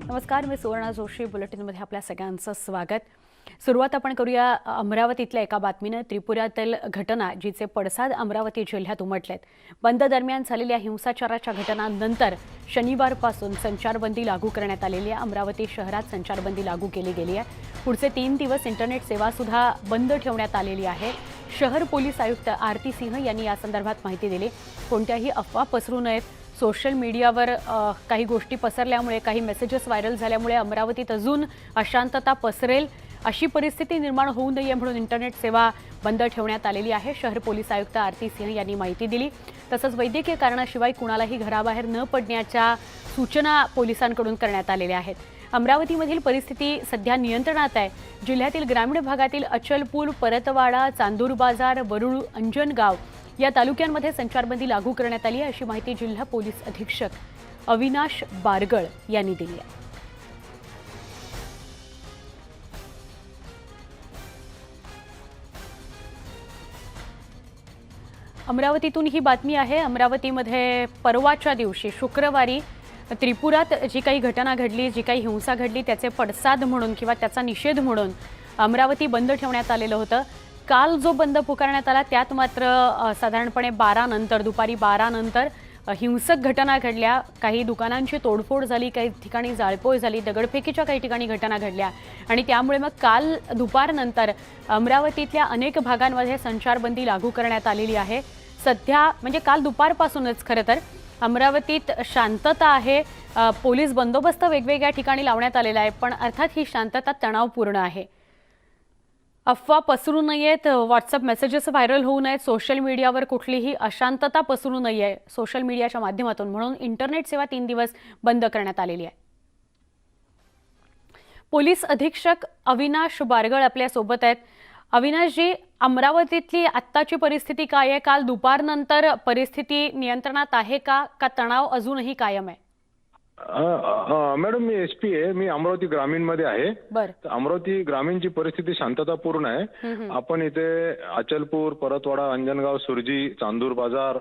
नमस्कार, मी सुवर्णा जोशी. बुलेटिनमध्ये आपल्या सगळ्यांचं स्वागत. सुरुवात आपण करूया अमरावतीतल्या एका बातमीने. त्रिपुरातील घटना जिचे पडसाद अमरावती जिल्ह्यात उमटलेत. बंद दरम्यान झालेल्या हिंसाचाराच्या घटनांनंतर शनिवारपासून संचारबंदी लागू करण्यात आलेली आहे. अमरावती शहरात संचारबंदी लागू केली गेली आहे. पुढचे 3 दिवस इंटरनेट सेवा सुद्धा बंद ठेवण्यात आलेली आहे. शहर पोलीस आयुक्त आरती सिंह यांनी या संदर्भात माहिती दिली. कोणत्याही अफवा पसरू नयेत. सोशल मीडियावर काही गोष्टी पसरल्यामुळे, काही मेसेजेस व्हायरल झाल्यामुळे अमरावतीत अजून अशांतता पसरेल अशी परिस्थिती निर्माण होऊ नये म्हणून इंटरनेट सेवा बंद ठेवण्यात आलेली आहे. शहर पोलीस आयुक्त आरती सिंह यांनी माहिती दिली. तसंच वैद्यकीय कारणाशिवाय कुणालाही घराबाहेर न पडण्याच्या सूचना पोलिसांकडून करण्यात आलेल्या आहेत. अमरावतीमधील परिस्थिती सध्या नियंत्रणात आहे. जिल्ह्यातील ग्रामीण भागातील अचलपूर, परतवाडा, चांदूर बाजार, वरुड, अंजनगाव या तालुक्यांमध्ये संचारबंदी लागू करण्यात आली आहे, अशी माहिती जिल्हा पोलीस अधीक्षक अविनाश बारगळ यांनी दिली आहे. अमरावतीतून ही बातमी आहे. अमरावतीमध्ये परवाच्या दिवशी शुक्रवारी त्रिपुरात जी काही घटना घडली, जी काही हिंसा घडली, त्याचे पडसाद म्हणून किंवा त्याचा निषेध म्हणून अमरावती बंद ठेवण्यात आलेलं होतं. काल जो बंद पुकारण्यात आला त्यात मात्र साधारणपणे 12 नंतर, दुपारी 12 नंतर हिंसक घटना घडल्या. काही दुकानांची तोडफोड झाली, काही ठिकाणी जाळपोळ झाली, दगडफेकीच्या काही ठिकाणी घटना घडल्या आणि त्यामुळे मग काल दुपारनंतर अमरावतीतल्या अनेक भागांमध्ये संचारबंदी लागू करण्यात आलेली आहे. सध्या म्हणजे काल दुपारपासूनच खरं तर अमरावतीत शांतता आहे. पोलीस बंदोबस्त वेगवेगळ्या ठिकाणी लावण्यात आलेला आहे, पण अर्थात ही शांतता तणावपूर्ण आहे. अफवा पसरू नयेत, व्हॉट्सअप मेसेजेस व्हायरल होऊ नयेत, सोशल मीडियावर कुठलीही अशांतता पसरू नये सोशल मीडियाच्या माध्यमातून, म्हणून इंटरनेट सेवा 3 दिवस बंद करण्यात आलेली आहे. पोलीस अधीक्षक अविनाश बारगळ आपल्या सोबत आहेत. अविनाशजी, अमरावतीतली आत्ताची परिस्थिती काय आहे? काल दुपारनंतर परिस्थिती नियंत्रणात आहे का तणाव अजूनही कायम आहे? मॅडम, मी एसपी आहे. मी अमरावती ग्रामीण मध्ये आहे. बरं. अमरावती ग्रामीणची परिस्थिती शांततापूर्ण आहे. आपण इथे अचलपूर, परतवाडा, अंजनगाव, सुरजी, चांदूर बाजार,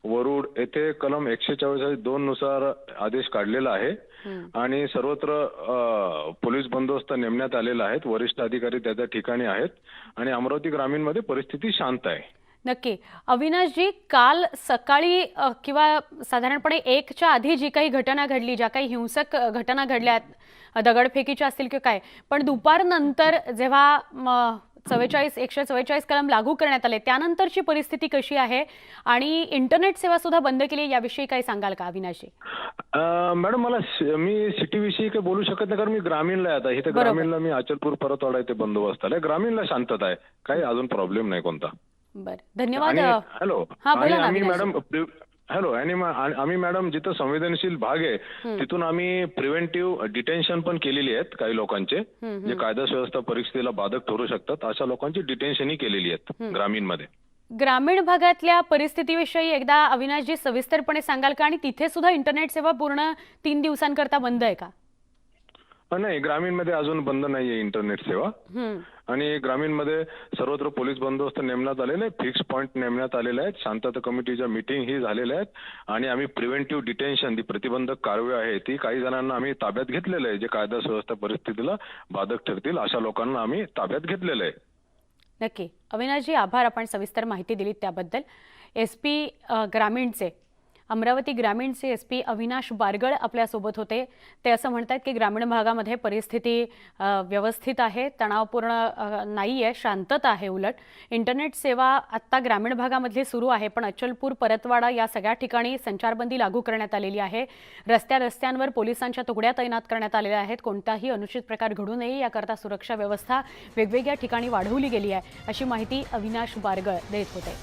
वरुड येथे कलम 144(2) नुसार आदेश काढलेला आहे आणि सर्वत्र पोलीस बंदोबस्त नेमण्यात आलेला आहे. वरिष्ठ अधिकारी त्या ठिकाणी आहेत आणि अमरावती ग्रामीण मध्ये परिस्थिती शांत आहे. नक्की. अविनाशजी, काल सकाळी किंवा साधारणपणे 1च्या आधी जी काही घटना घडली, ज्या काही हिंसक घटना घडल्यात, दगडफेकीच्या असतील किंवा काय, पण दुपारनंतर जेव्हा 144 कलम लागू करण्यात आले त्यानंतरची परिस्थिती कशी आहे आणि इंटरनेट सेवा सुद्धा बंद केली, याविषयी काय सांगाल का अविनाशजी? मॅडम, मी सिटी विषयी काही बोलू शकत नाही, कारण मी ग्रामीणला आहे. आता इथे ग्रामीणला मी अचलपूर, परतवाडा इथे बंदोबस्त आलाय. ग्रामीणला शांतता आहे, काही अजून प्रॉब्लेम नाही कोणता. बरं, धन्यवाद. हॅलो. आणि आम्ही मॅडम आणि आम्ही मॅडम जिथं संवेदनशील भाग आहे तिथून आम्ही प्रिव्हेंटिव्ह डिटेन्शन पण केलेली आहेत. काही लोकांचे जे कायदा सुव्यवस्था परिस्थितीला बाधक ठरू शकतात अशा लोकांची डिटेन्शनही केलेली आहेत ग्रामीणमध्ये. ग्रामीण भागातल्या परिस्थितीविषयी एकदा अविनाशजी सविस्तरपणे सांगाल का? आणि तिथे सुद्धा इंटरनेट सेवा पूर्ण 3 दिवसांकरता बंद आहे का? नाही, ग्रामीणमध्ये अजून बंद नाहीये इंटरनेट सेवा. आणि ग्रामीणमध्ये सर्वत्र पोलीस बंदोबस्त नेमण्यात आलेले आहे. फिक्स पॉईंट नेमण्यात आलेले आहेत. शांतता कमिटीच्या मीटिंग ही झालेल्या आहेत आणि आम्ही प्रिव्हेंटिव्ह डिटेन्शन, ती प्रतिबंधक कारवाई आहे ती काही जणांना आम्ही ताब्यात घेतलेलं आहे. जे कायदा सुव्यवस्था परिस्थितीला बाधक ठरतील अशा लोकांना आम्ही ताब्यात घेतलेलं आहे. नक्की. अविनाशजी, आभार, आपण सविस्तर माहिती दिलीत त्याबद्दल. एसपी ग्रामीणचे, अमरावती ग्रामीणचे एसपी अविनाश बारगळ आपल्यासोबत होते. ते असं म्हणतात की ग्रामीण भागामध्ये परिस्थिती व्यवस्थित आहे, तणावपूर्ण नाही आहे, शांतता आहे. उलट इंटरनेट सेवा आत्ता ग्रामीण भागामध्ये सुरू आहे, पण अचलपूर, परतवाडा या सगळ्या ठिकाणी संचारबंदी लागू करण्यात आलेली आहे. रस्त्यांवर पोलिसांच्या तुकड्या तैनात करण्यात आलेल्या आहेत. कोणताही अनुचित प्रकार घडू नये याकरता सुरक्षा व्यवस्था वेगवेगळ्या ठिकाणी वाढवली गेली आहे, अशी माहिती अविनाश बारगळ देत होते.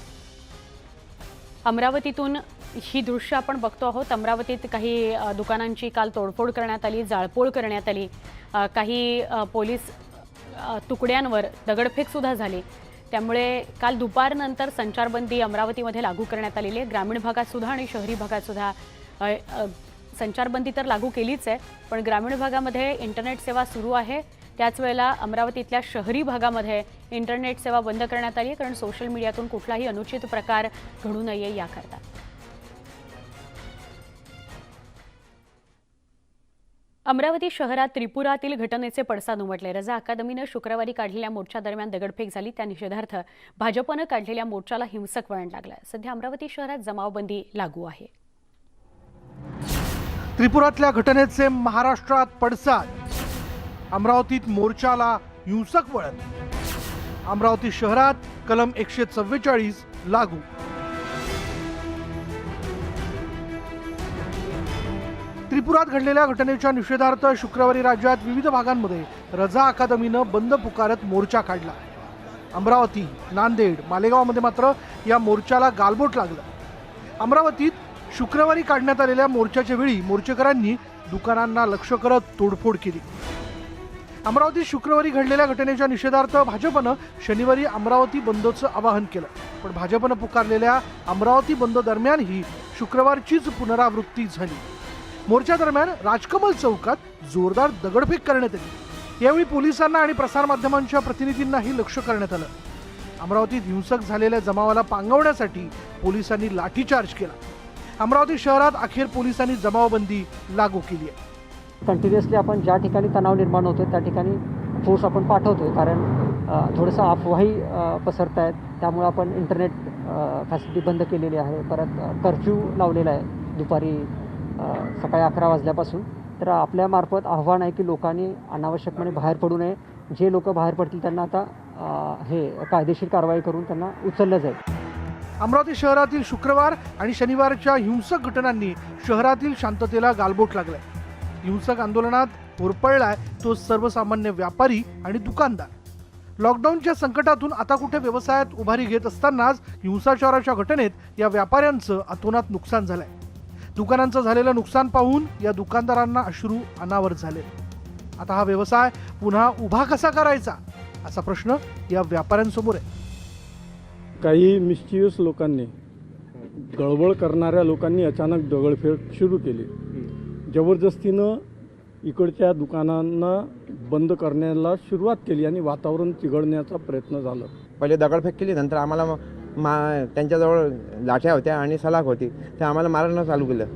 अमरावतीतून ही दृश्य आपण बघतो आहोत. अमरावतीत काही दुकानांची काल तोडफोड करण्यात आली, जाळपोळ करण्यात आली. काही पोलीस तुकड्यांवर दगडफेक सुद्धा झाली. त्यामुळे काल दुपारनंतर संचारबंदी अमरावतीमध्ये लागू करण्यात आलेली आहे. ग्रामीण भागात सुद्धा आणि शहरी भागात सुद्धा संचारबंदी तर लागू केलीच आहे, पण ग्रामीण भागामध्ये इंटरनेट सेवा सुरू आहे. त्याच वेळेला अमरावतीतल्या शहरी भागामध्ये इंटरनेट सेवा बंद करण्यात आली आहे, कारण सोशल मीडियातून कुठलाही अनुचित प्रकार घडू नये याकरता. अमरावती शहरात त्रिपुरातील घटनेचे पडसाद उमटले. रजा अकादमीनं शुक्रवारी काढलेल्या मोर्चादरम्यान दगडफेक झाली. त्या निषेधार्थ भाजपनं काढलेल्या मोर्चाला हिंसक वळण लागलं. सध्या अमरावती शहरात जमावबंदी लागू आहे. त्रिपुरातल्या घटनेचे महाराष्ट्रात पडसाद. अमरावतीत मोर्चाला हिंसक वळण. अमरावती शहरात कलम 144 लागू. त्रिपुरात घडलेल्या घटनेच्या निषेधार्थ शुक्रवारी राज्यात विविध भागांमध्ये रजा अकादमीनं बंद पुकारत मोर्चा काढला. अमरावती, नांदेड, मालेगावमध्ये मात्र या मोर्चाला गालबोट लागलं. अमरावतीत शुक्रवारी काढण्यात आलेल्या मोर्चाच्या वेळी मोर्चेकरांनी दुकानांना लक्ष्य करत तोडफोड केली. अमरावतीत शुक्रवारी घडलेल्या घटनेच्या निषेधार्थ भाजपनं शनिवारी अमरावती बंदचं आवाहन केलं. पण भाजपनं पुकारलेल्या अमरावती बंद दरम्यानही शुक्रवारचीच पुनरावृत्ती झाली. मोर्चा दरम्यान राजकमल चौकात जोरदार दगडफेक करण्यात आली. यावेळी पोलिसांना आणि प्रसारमाध्यमांच्या प्रतिनिधींनाही लक्ष्य करण्यात आलं. अमरावतीत हिंसक झालेल्या जमावाला पांगवण्यासाठी पोलिसांनी लाठीचार्ज केला. अमरावती शहरात अखेर पोलिसांनी जमावबंदी लागू केली आहे. कंटिन्युअसली आपण ज्या ठिकाणी तणाव निर्माण होतो त्या ठिकाणी फोर्स आपण पाठवतो, कारण थोडंसं अफवाही पसरत आहेत. त्यामुळे आपण इंटरनेट फॅसिलिटी बंद केलेली आहे. परत कर्फ्यू लावलेला आहे दुपारी सकाळी 11 वाजल्यापासून. तर आपल्यामार्फत आव्हान आहे की लोकांनी अनावश्यकपणे बाहेर पडू नये. जे लोक बाहेर पडतील त्यांना आता हे कायदेशीर कारवाई करून त्यांना उचललं जाईल. अमरावती शहरातील शुक्रवार आणि शनिवारच्या हिंसक घटनांनी शहरातील शांततेला गालबोट लागलाय. हिंसक आंदोलनात होरपळलाय तो सर्वसामान्य व्यापारी आणि दुकानदार. लॉकडाऊनच्या संकटातून आता कुठे व्यवसायात उभारी घेत असतानाच हिंसाचाराच्या घटनेत या व्यापाऱ्यांचं अतोनात नुकसान झालंय. दुकानांचं झालेलं नुकसान पाहून या दुकानदारांना अश्रू अनावर झाले. आता हा व्यवसाय पुन्हा उभा कसा करायचा असा प्रश्न या व्यापाऱ्यांसमोर आहे. काही मिस्चियस लोकांनी, गडबड करणाऱ्या लोकांनी अचानक दगडफेक सुरू केली. जबरदस्तीनं इकडच्या दुकानांना बंद करण्याला सुरुवात केली आणि वातावरण चिघळण्याचा प्रयत्न झाला. पहिले दगडफेक केली, नंतर आम्हाला त्यांच्याजवळ लाठ्या होत्या आणि सलाख होती, ते आम्हाला मारणं चालू केलं.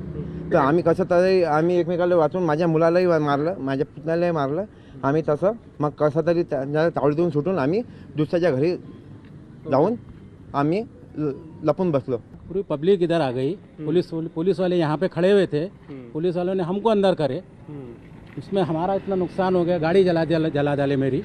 तर आम्ही कसं तरी आम्ही एकमेकाला वाचून माझ्या मुलालाही मारलं, माझ्या पुतण्यालाही मारलं. आम्ही तसं मग कसं तरी त्यांना तावडीतून सुटून आम्ही दुसऱ्याच्या घरी जाऊन आम्ही लपून बसलो. पूरी पब्लिक इधर आ गई. पुलिस वाले यहाँ पे खड़े हुए थे. पुलिस वालों ने हमको अंदर करे. इसमें हमारा इतना नुकसान हो गया, गाड़ी जला डाले मेरी.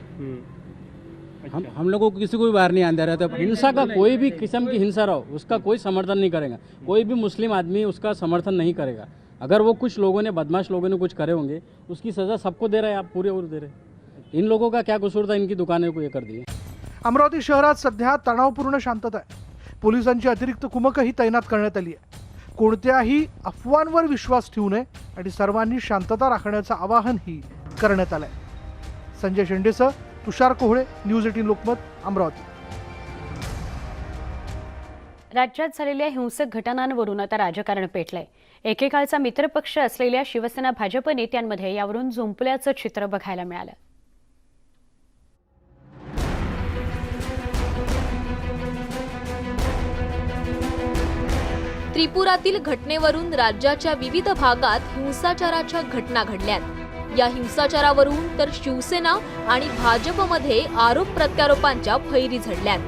हम लोगों को किसी को भी बाहर नहीं आने दे रहे थे. हिंसा का कोई भी किस्म की हिंसा रहो उसका कोई समर्थन नहीं करेगा. कोई भी मुस्लिम आदमी उसका समर्थन नहीं करेगा. अगर वो कुछ लोगों ने, बदमाश लोगों ने कुछ करे होंगे, उसकी सज़ा सबको दे रहे हैं आप, पूरे और दे रहे. इन लोगों का क्या कसूर था, इनकी दुकानें को ये कर दी. अमरावती शहरात सध्या तणावपूर्ण शांतता आहे. पोलिसांची अतिरिक्त कुमकही तैनात करण्यात आली आहे. कोणत्याही अफवांवर विश्वास ठेवू नये आणि सर्वांनी शांतता राखण्याचं आवाहनही करण्यात आलंय. संजय शेंडेसह तुषार कोहळे, न्यूज 18 लोकमत, अमरावती. राज्यात झालेल्या हिंसक घटनांवरून आता राजकारण पेटलंय. एकेकाळचा मित्रपक्ष असलेल्या शिवसेना भाजप नेत्यांमध्ये यावरून जुंपल्याचं चित्र बघायला मिळालं. त्रिपुरातील घटनेवरून राज्याच्या विविध भागात हिंसाचाराच्या घटना घडल्यात. या हिंसाचारावरून तर शिवसेना आणि भाजपमध्ये आरोप प्रत्यारोपांच्या फैरी झडल्यात.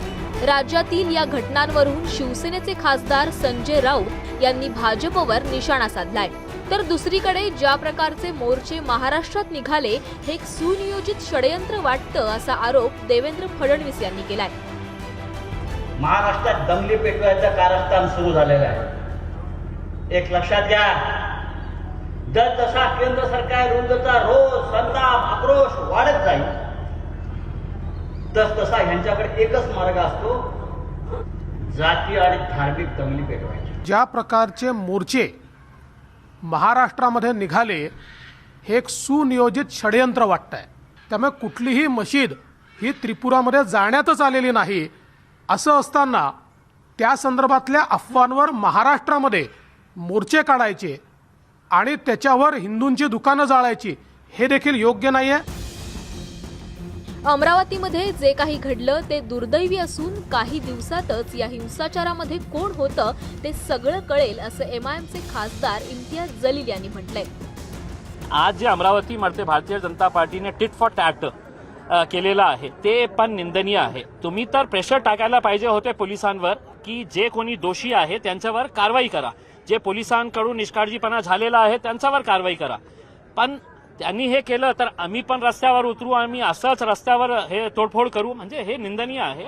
राज्यातील या घटनांवरून शिवसेनेचे खासदार संजय राऊत यांनी भाजपवर निशाणा साधलाय. तर दुसरीकडे ज्या प्रकारचे मोर्चे महाराष्ट्रात निघाले हे एक सुनियोजित षडयंत्र वाटतं असा आरोप देवेंद्र फडणवीस यांनी केलाय. महाराष्ट्रात दंगली पेटवायचं कारस्थान सुरू झालेलं आहे. एक लक्षात घ्या, जर जसा केंद्र सरकार विरुद्धचा रोष, संताप, आक्रोश वाढत जाईल तसा ह्यांच्याकडे एकच मार्ग असतो, जाती आणि धार्मिक दंगली पेटवायची. ज्या प्रकारचे मोर्चे महाराष्ट्रामध्ये निघाले हे एक सुनियोजित षडयंत्र वाटतंय. त्यामुळे कुठलीही मशीद ही त्रिपुरामध्ये जाण्यातच आलेली नाही. असं असताना त्या संदर्भातल्या अफवांवर महाराष्ट्रामध्ये मोर्चे काढायचे आणि त्याच्यावर हिंदूंची दुकानं जाळायची हे देखील योग्य नाहीये. अमरावतीमध्ये जे काही घडलं ते दुर्दैवी असून काही दिवसातच या हिंसाचारामध्ये कोण होतं ते सगळं कळेल असं MIMचे खासदार इम्तियाज जलील यांनी म्हटलंय. आज जे अमरावतीमध्ये Bharatiya Janata पार्टीने tit for tat केलेलं आहे ते पण निंदनीय आहे. तुम्ही तर प्रेशर टाकायला पाहिजे होते पोलिसांवर की जे कोणी दोषी आहे त्यांच्यावर कारवाई करा. जे पोलिसांकडून निष्काळजीपणा झालेला आहे त्यांच्यावर कारवाई करा. पण त्यांनी हे केलं तर आम्ही पण रस्त्यावर उतरू, आम्ही असंच रस्त्यावर हे तोडफोड करू, म्हणजे हे निंदनीय आहे.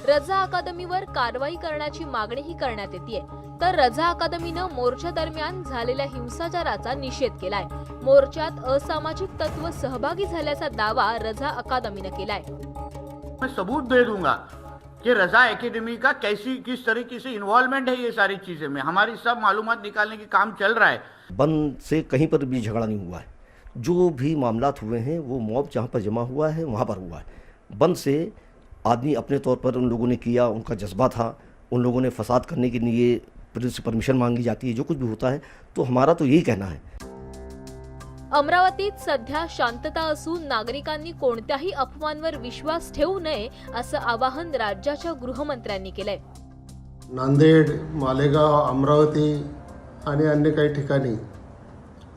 रजा अकादमीवर कारवाई करण्याची मागणीही करण्यात येते. तर रजा अकादमीनं मोर्चा दरम्यान झालेल्या हिंसाचाराचा निषेध केलाय. मोर्चात असामाजिक तत्व सहभागी झाल्याचा दावा रजा अकादमीनं केलाय. मैं सबूत दे दूंगा कि रजा एकेडमी का किस तरीके से इन्वॉल्वमेंट है ये सारी चीजें में. हमारी सब मालूमात निकालने की काम चल रहा है. बंद से कहीं पर भी झगड़ा नहीं हुआ है. जो भी मामलात हुए हैं वो मॉब जहाँ पर जमा हुआ है वहाँ पर हुआ है. बंद से आदमी अपने तौर पर उन लोगों ने किया, उनका जज्बा था. उन लोगों ने फसाद करने के लिए पुलिस से परमिशन मांगी जाती है. जो कुछ भी होता है तो हमारा तो यही कहना है. अमरावतीत सध्या शांतता असून नागरिकांनी कोणत्याही अफवांवर विश्वास ठेवू नये असं आवाहन राज्याच्या गृहमंत्र्यांनी केलंय. नांदेड, मालेगाव, अमरावती आणि अन्य काही ठिकाणी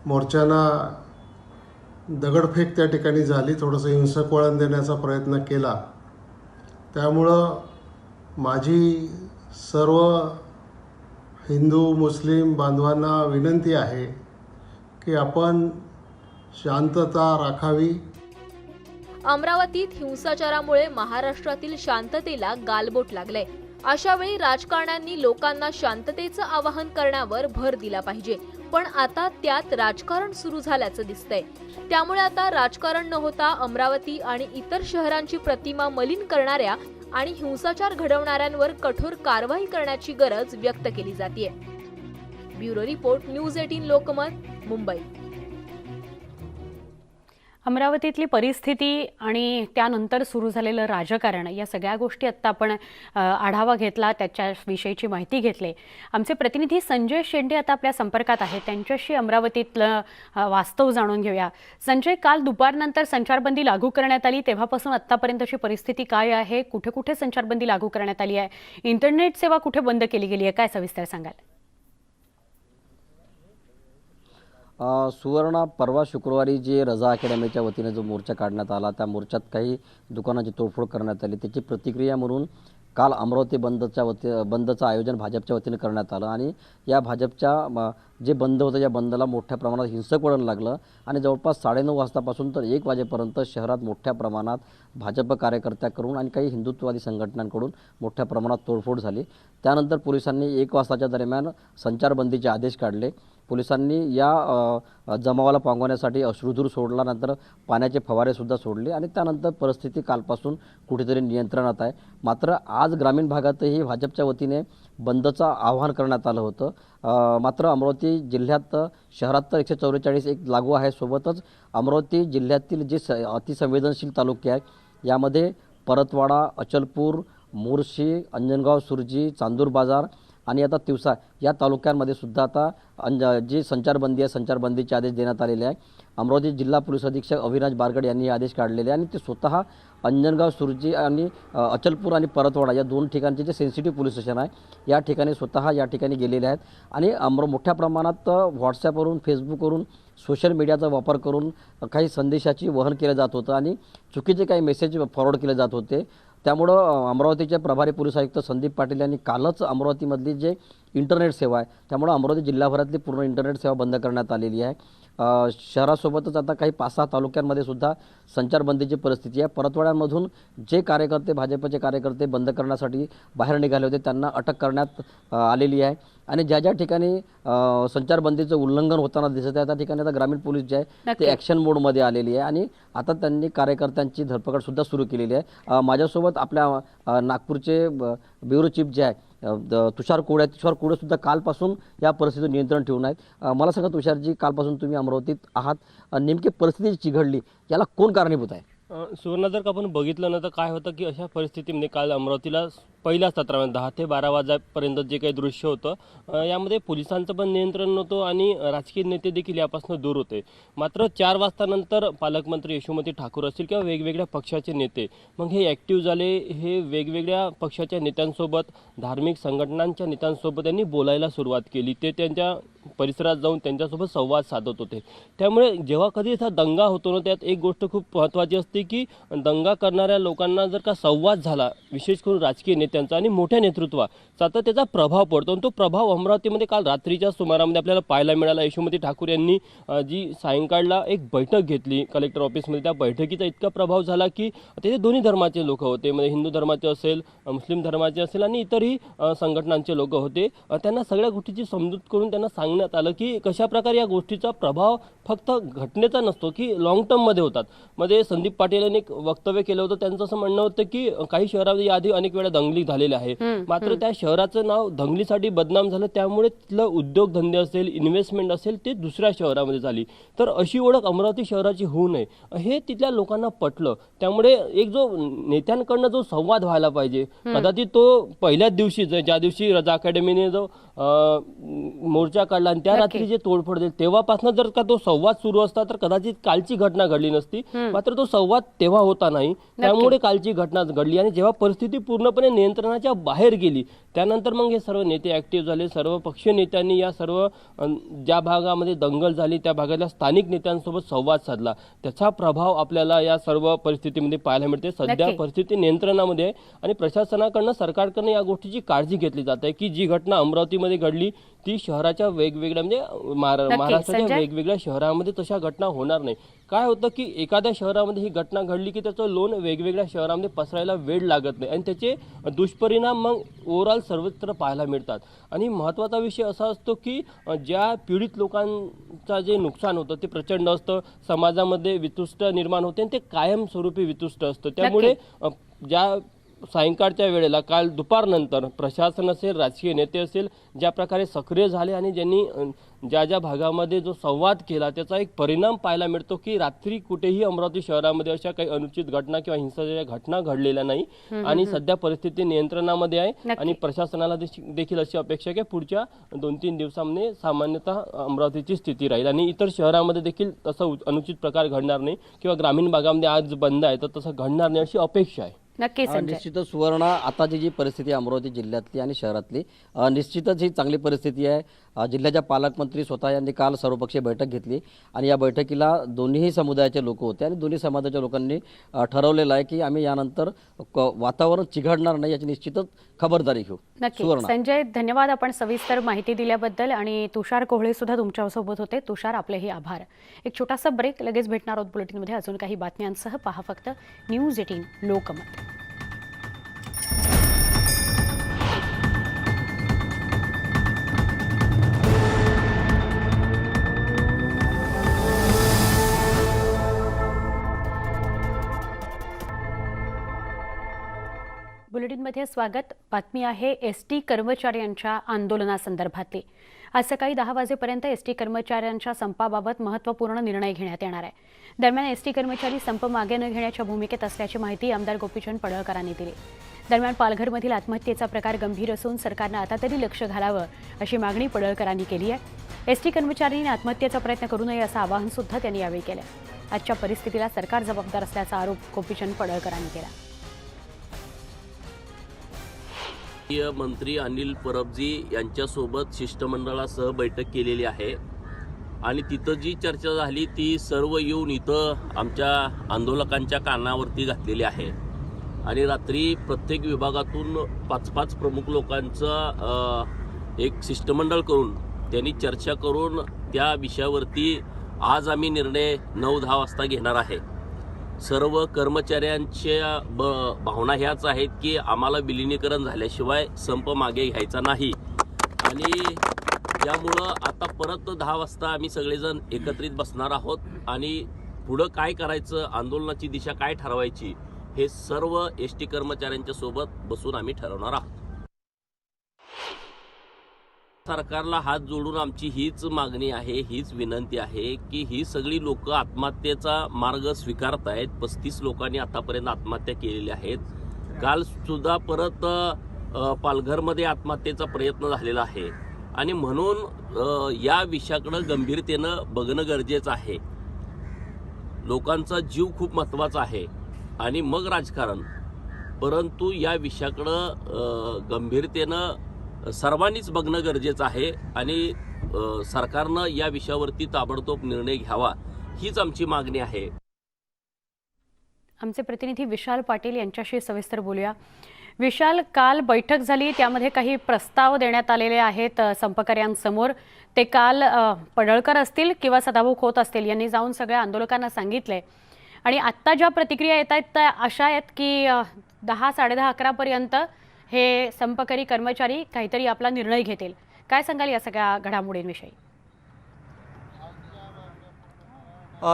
मोर्चांना दगडफेक त्या ठिकाणी झाली. थोडंसं हिंसक वळण देण्याचा प्रयत्न केला. त्यामुळं माझी सर्व हिंदू मुस्लिम बांधवांना विनंती आहे की आपण शांतता राखावी. अमरावतीत हिंसाचारामुळे महाराष्ट्रातील शांततेला गालबोट लागलंय. अशा वेळी राजकारण्यांनी लोकांना शांततेचं आवाहन करण्यावर भर दिला पाहिजे. पण आता त्यात राजकारण सुरू झाल्याचं दिसतंय. त्यामुळे आता राजकारण न होता अमरावती आणि इतर शहरांची प्रतिमा मलिन करणाऱ्या आणि हिंसाचार घडवणाऱ्यांवर कठोर कारवाई करण्याची गरज व्यक्त केली जाते. Bureau report, news 18 Lokmat, Mumbai. अमरावतीतली परिस्थिती आणि त्यानंतर सुरू झालेलं राजकारण या सगळ्या गोष्टी आत्ता आपण आढावा घेतला, त्याच्याविषयीची माहिती घेतली. आमचे प्रतिनिधी संजय शेंडे आता आपल्या संपर्कात आहेत. त्यांच्याशी अमरावतीतलं वास्तव जाणून घेऊया. संजय, काल दुपारनंतर संचारबंदी लागू करण्यात आली, तेव्हापासून आत्तापर्यंतची परिस्थिती काय आहे? कुठे कुठे संचारबंदी लागू करण्यात आली आहे? इंटरनेट सेवा कुठे बंद केली गेली आहे? काय सविस्तर सांगाल? सुवर्ण, परवा शुक्रवारी जे रजा अकॅडमीच्या वतीने जो मोर्चा काढण्यात आला, त्या मोर्चात काही दुकानांची तोडफोड करण्यात आली. त्याची प्रतिक्रिया म्हणून काल अमरावती बंदचं आयोजन भाजपच्या वतीने करण्यात आलं. आणि या भाजपच्या जे बंद होतं, या बंदला मोठ्या प्रमाणात हिंसक वळण लागलं. आणि जवळपास 9:30 वाजतापासून तर 1 वाजेपर्यंत शहरात मोठ्या प्रमाणात भाजप कार्यकर्त्यांकडून आणि काही हिंदुत्ववादी संघटनांकडून मोठ्या प्रमाणात तोडफोड झाली. त्यानंतर पोलिसांनी 1 वाजताच्या दरम्यान संचारबंदीचे आदेश काढले. पोलिसांनी या जमावाला पांगवण्यासाठी अश्रुधूर सोडला, नंतर पाण्याचे फवारेसुद्धा सोडले. आणि त्यानंतर परिस्थिती कालपासून कुठेतरी नियंत्रणात आहे. मात्र आज ग्रामीण भागातही भाजपच्या वतीने बंदचं आवाहन करण्यात आलं होतं. मात्र अमरावती जिल्ह्यात शहरात तर 144 लागू आहे. सोबतच अमरावती जिल्ह्यातील जे अतिसंवेदनशील तालुके आहेत यामध्ये परतवाडा, अचलपूर, मोर्शी, अंजनगाव, सुरजी, चांदूर बाजार आणि आता तिवसा या तालुक्यांमध्ये सुद्धा आता जी संचारबंदी आहे, संचारबंदीचे आदेश देण्यात आलेले आहे. अमरावती जिल्हा पोलीस अधीक्षक अविनाश बारगड यांनी हे आदेश काढलेले आहे. आणि ते स्वतः अंजनगाव, सुरजी आणि अचलपूर आणि परतवाडा या 2 ठिकाणचे जे सेन्सिटिव्ह पोलीस स्टेशन आहे या ठिकाणी स्वतः या ठिकाणी गेलेले आहेत. आणि मोठ्या प्रमाणात व्हॉट्सॲपवरून, फेसबुकवरून, सोशल मीडियाचा वापर करून काही संदेशाची वहन केलं जात होतं आणि चुकीचे काही मेसेज फॉरवर्ड केले जात होते. त्यामुळं अमरावतीचे प्रभारी पोलीस आयुक्त संदीप पाटील यांनी कालच अमरावतीमधली जे इंटरनेट सेवा आहे, त्यामुळं अमरावती जिल्हाभरातली पूर्ण इंटरनेट सेवा बंद करण्यात आलेली आहे. शहरासोबतच आता काही 5-6 तालुक्यांमध्ये सुद्धा संचारबंदीची परिस्थिती आहे. परतवाड्यांमधून जे कार्यकर्ते, भाजपचे कार्यकर्ते बंद करण्यासाठी बाहेर निघाले होते त्यांना अटक करण्यात आलेली आहे. आणि ज्या ज्या ठिकाणी संचारबंदीचं उल्लंघन होताना दिसत आहे त्या ठिकाणी आता ग्रामीण पोलीस जे आहे ते ॲक्शन मोडमध्ये आलेली आहे. आणि आता त्यांनी कार्यकर्त्यांची धरपकडसुद्धा सुरू केलेली आहे. माझ्यासोबत आपल्या नागपूरचे ब्युरो चीफ जे आहे तुषार कोडे सुद्धा कालपासून या परिस्थितीवर नियंत्रण ठेवून आहेत. मला सांगा तुषारजी, कालपासून तुम्ही अमरावतीत आहात, नेमकी परिस्थिती चिघळली याला कोण कारणीभूत आहे? सुवर्ण, जर का आपण बघितलं ना तर काय होतं की अशा परिस्थितीमध्ये काल अमरावतीला पहिल्या सत्रामध्ये 10 ते 12 वाजेपर्यंत जे काही दृश्य होतं यामध्ये पोलिसांचं पण नियंत्रण नव्हतं आणि राजकीय नेते देखील यापासून दूर होते. मात्र 4 वाजतानंतर पालकमंत्री यशोमती ठाकूर असतील किंवा वेगवेगळ्या पक्षाचे नेते मग हे ॲक्टिव्ह झाले. हे वेगवेगळ्या पक्षाच्या नेत्यांसोबत, धार्मिक संघटनांच्या नेत्यांसोबत त्यांनी बोलायला सुरुवात केली. ते त्यांच्या परिसरात जाऊन त्यांच्यासोबत संवाद साधत होते. त्यामुळे जेव्हा कधी असा दंगा होतो ना, त्यात एक गोष्ट खूप महत्त्वाची असते की दंगा करणाऱ्या लोकांना जर का संवाद झाला, विशेष करून राजकीय नेत्यांचा आणि मोठ्या नेतृत्वाचा, तर त्याचा प्रभाव पडतो. आणि तो प्रभाव अमरावतीमध्ये काल रात्रीच्या सुमारामध्ये आपल्याला पाहायला मिळाला. यशोमती ठाकूर यांनी जी सायंकाळला एक बैठक घेतली कलेक्टर ऑफिसमध्ये, त्या बैठकीचा इतका प्रभाव झाला की तिथे दोन्ही धर्माचे लोक होते, म्हणजे हिंदू धर्माचे असेल, मुस्लिम धर्माचे असेल आणि इतरही संघटनांचे लोक होते. त्यांना सगळ्या गोष्टीची समजूत करून त्यांना सांगण्यात आलं की कशाप्रकारे या गोष्टीचा प्रभाव फक्त घटनेचा नसतो की लॉंग टर्ममध्ये होतात. मध्ये संदीप पाटील यांनी एक वक्तव्य केलं होतं. त्यांचं असं म्हणणं होतं की काही शहरामध्ये याआधी अनेक वेळा दंगली झालेल्या आहे, मात्र त्या शहराचं नाव दंगलीसाठी बदनाम झालं, त्यामुळे तिथलं उद्योगधंदे असेल, इन्व्हेस्टमेंट असेल, ते दुसऱ्या शहरामध्ये झाली. तर अशी ओळख अमरावती शहराची होऊ नये हे तिथल्या लोकांना पटलं. त्यामुळे एक जो नेत्यांकडनं जो संवाद व्हायला पाहिजे, कदाचित तो पहिल्याच दिवशी ज्या दिवशी रजा अकॅडमीने जो मोर्चा काढला आणि त्या रात्री जे तोडफोड झाली, तेव्हापासून जर का तो संवाद सुरू असता तर कदाचित कालची घटना घडली नसती. मात्र तो संवाद तेव्हा होता नाही, त्यामुळे कालची घटना घडली. आणि जेव्हा परिस्थिती पूर्णपणे नियंत्रणाच्या बाहेर गेली, त्यानंतर मग हे सर्व नेते ऍक्टिव्ह झाले. सर्व पक्षीय नेत्यांनी या सर्व ज्या भागामध्ये दंगल झाली त्या भागातल्या स्थानिक नेत्यांसोबत संवाद साधला. त्याचा प्रभाव आपल्याला या सर्व परिस्थितीमध्ये पाहायला मिळते. सध्या परिस्थिती नियंत्रणामध्ये आहे आणि प्रशासनाकडनं, सरकारकडनं या गोष्टीची काळजी घेतली जात आहे की जी घटना अमरावतीमध्ये घडली ती शहराच्या वेगवेगळ्या, म्हणजे महाराष्ट्राच्या वेगवेगळ्या शहरामध्ये तशा घटना होणार नाही. काय होतं की एखाद्या शहरामध्ये ही घटना घडली की त्याचं लोण वेगवेगळ्या शहरामध्ये पसरायला वेळ लागत नाही आणि त्याचे दुष्परिणाम मग ओव्हरऑल सर्वत्र पाहायला मिळतात. आणि महत्त्वाचा विषय असा असतो की ज्या पीडित लोकांचं जे नुकसान होतं ते प्रचंड असतं, समाजामध्ये वितुष्ट निर्माण होते आणि ते कायमस्वरूपी वितुष्ट असतं. त्यामुळे ज्या सायंकाळच्या वेळेला काल दुपारनंतर प्रशासन असेल, राजकीय नेते असेल, ज्या प्रकारे सक्रिय झाले आणि ज्यांनी ज्या ज्या भागामध्ये जो संवाद केला त्याचा एक परिणाम पाहायला मिळतो की रात्री कुठेही अमरावती शहरामध्ये अशा काही अनुचित घटना किंवा हिंसाच्या घटना घडलेल्या नाही. आणि सध्या परिस्थिती नियंत्रणामध्ये आहे आणि प्रशासनाला देखील अशी अपेक्षा आहे की पुढच्या 2-3 दिवसांमध्ये सामान्यतः अमरावतीची स्थिती राहील आणि इतर शहरामध्ये देखील तसा अनुचित प्रकार घडणार नाही किंवा ग्रामीण भागामध्ये आज बंद आहे तर तसं घडणार नाही अशी अपेक्षा आहे. नक्कीच निश्चितच सुवर्ण, आताची जी परिस्थिती अमरावती जिल्ह्यातली आणि शहरातली, निश्चितच ही चांगली परिस्थिती आहे. जिल्ह्याच्या पालकमंत्री स्वतः यांनी काल सर्वपक्षीय बैठक घेतली आणि या बैठकीला दोन्ही समुदायाचे लोक होते आणि दोन्ही समाजाच्या लोकांनी ठरवलेलं आहे की आम्ही यानंतर वातावरण चिघळणार नाही याची निश्चितच खबरदारी घेऊ. नक्की संजय, धन्यवाद आपण सविस्तर माहिती दिल्याबद्दल. आणि तुषार कोहळे सुद्धा तुमच्यासोबत होते. तुषार, आपलेही आभार. एक छोटासा ब्रेक, लगेच भेटणार आहोत बुलेटिनमध्ये अजून काही बातम्यांसह. पहा फक्त न्यूज 18 लोकमत. बुलेटिनमध्ये स्वागत. बातमी आहे एसटी कर्मचाऱ्यांच्या आंदोलनासंदर्भातली. आज सकाळी 10 वाजेपर्यंत एसटी कर्मचाऱ्यांच्या संपाबाबत महत्त्वपूर्ण निर्णय घेण्यात येणार आहे. दरम्यान एसटी कर्मचारी संप मागे न घेण्याच्या भूमिकेत असल्याची माहिती आमदार गोपीचंद पडळकरांनी दिली. दरम्यान पालघरमधील आत्महत्येचा प्रकार गंभीर असून सरकारनं आता तरी लक्ष घालावं अशी मागणी पडळकरांनी केली आहे. एसटी कर्मचाऱ्यांनी आत्महत्येचा प्रयत्न करू नये असं आवाहन सुद्धा त्यांनी यावेळी केलं. आजच्या परिस्थितीला सरकार जबाबदार असल्याचा आरोप गोपीचंद पडळकरांनी केला. मंत्री अनिल परबजी यांच्यासोबत शिष्टमंडळासह बैठक केलेली आहे आणि तिथं जी चर्चा झाली ती सर्व येऊन इथं आमच्या आंदोलकांच्या कानावरती घातलेली आहे. आणि रात्री प्रत्येक विभागातून 5-5 प्रमुख लोकांचं एक शिष्टमंडळ करून त्यांनी चर्चा करून त्या विषयावरती आज आम्ही निर्णय 9-10 वाजता घेणार आहे. सर्व कर्मचाऱ्यांच्या भावना ह्याच आहेत की आम्हाला विलिनीकरण झाल्याशिवाय संप मागे घ्यायचा नाही आणि त्यामुळं आता परत 10 वाजता आम्ही सगळेजण एकत्रित बसणार आहोत आणि पुढं काय करायचं, आंदोलनाची दिशा काय ठरवायची हे सर्व एसटी कर्मचाऱ्यांच्या सोबत बसून आम्ही ठरवणार आहोत. सरकारला हात जोडून आमची हीच मागणी आहे, हीच विनंती आहे की ही सगळी लोक आत्महत्येचा मार्ग स्वीकारत आहेत. 35 लोकांनी आतापर्यंत आत्महत्या केलेल्या आहेत. काल सुद्धा परत पालघरमध्ये आत्महत्येचा प्रयत्न झालेला आहे आणि म्हणून या विषयाकडं गंभीरतेनं बघणं गरजेचं आहे. लोकांचा जीव खूप महत्त्वाचा आहे आणि मग राजकारण, परंतु या विषयाकडं गंभीरतेनं सर्वांनीच बघणं गरजेचं आहे आणि सरकारनं या विषयावरती ताबडतोब निर्णय घ्यावा हीच आमची मागणी आहे. आमचे प्रतिनिधी विशाल पाटील यांच्याशी सविस्तर बोलूया. विशाल, काल बैठक झाली, त्यामध्ये काही प्रस्ताव देण्यात आलेले आहेत संपकऱ्यांसमोर. ते काल पडळकर असतील किंवा सदाभाऊ खोत असतील यांनी जाऊन सगळ्या आंदोलकांना सांगितलंय आणि आत्ता ज्या प्रतिक्रिया येत आहेत त्या अशा आहेत की 10, 10:30, 11पर्यंत हे संपकरी कर्मचारी काहीतरी आपला निर्णय घेतील. काय सांगाल या सगळ्या घडामोडींविषयी?